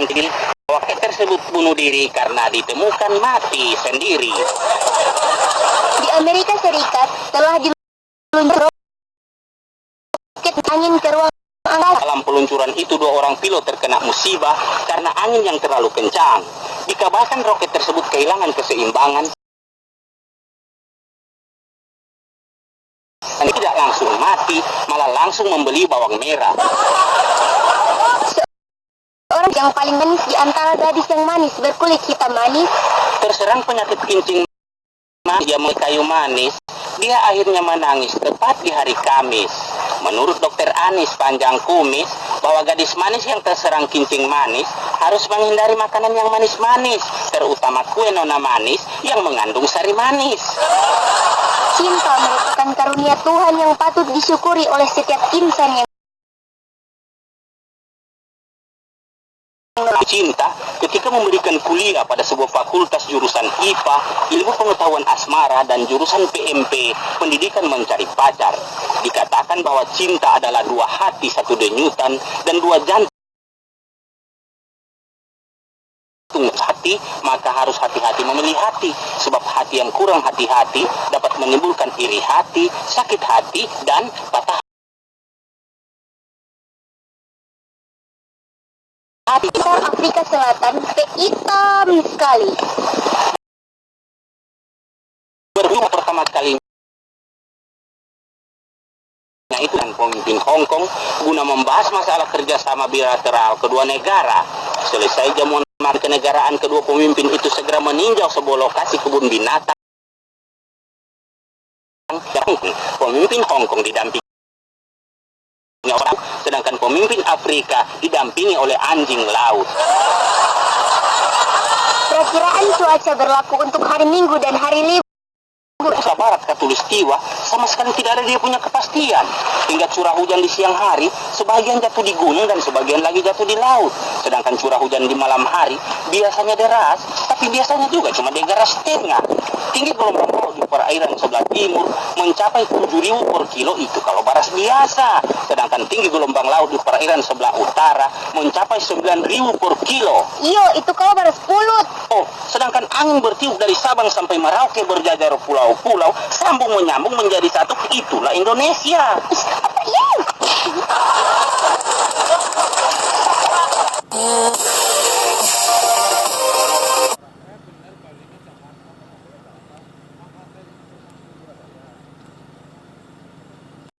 diri bahwa tersebut bunuh diri karena ditemukan mati sendiri. Di Amerika Serikat telah diluncurkan roket angin ke ruang angkasa. Dalam peluncuran itu 2 orang pilot terkena musibah karena angin yang terlalu kencang. Dikabarkan roket tersebut kehilangan keseimbangan dan tidak langsung mati, malah langsung membeli bawang merah. Seorang yang paling manis di antara gadis yang manis berkulit hitam manis Terserang penyakit kincing manis, dia mulai kayu manis. Dia akhirnya menangis tepat di hari Kamis. Menurut dokter Anis Panjang Kumis, bahwa gadis manis yang terserang kincing manis harus menghindari makanan yang manis-manis, terutama kue nona manis yang mengandung sari manis. Cinta merupakan karunia Tuhan yang patut disyukuri oleh setiap insan yang Cinta ketika memberikan kuliah pada sebuah fakultas jurusan IPA, ilmu pengetahuan asmara, dan jurusan PMP, pendidikan mencari pacar. Dikatakan bahwa cinta adalah 2 hati 1 denyutan dan 2 jantung hati, maka harus hati-hati memilih hati, sebab hati yang kurang hati-hati dapat menimbulkan iri hati, sakit hati, dan patah hati. Afrika Selatan hitam sekali. Berhubung pertama kali itu dan pemimpin Hong Kong guna membahas masalah kerjasama bilateral kedua negara. Selesai jamuan kenegaraan, kedua pemimpin itu segera meninjau sebuah lokasi kebun binatang. Pemimpin Hong Kong didampingi orang, sedangkan pemimpin Afrika didampingi oleh anjing laut. Perakiraan cuaca berlaku untuk hari Minggu dan hari libur. Nusa Barat Katulistiwa sama sekali tidak ada dia punya kepastian. Hingga curah hujan di siang hari sebagian jatuh di gunung dan sebagian lagi jatuh di laut. Sedangkan curah hujan di malam hari biasanya deras, tapi biasanya juga cuma deras setengah. Tinggi gelombang laut di perairan sebelah timur mencapai 7.000 per kilo, itu kalau baras biasa. Sedangkan tinggi gelombang laut di perairan sebelah utara mencapai 9.000 per kilo. Iyo, itu kalau baras pulut. Oh, sedangkan angin bertiup dari Sabang sampai Merauke berjajar pulau-pulau, sambung menyambung menjadi satu, itulah Indonesia. Iya.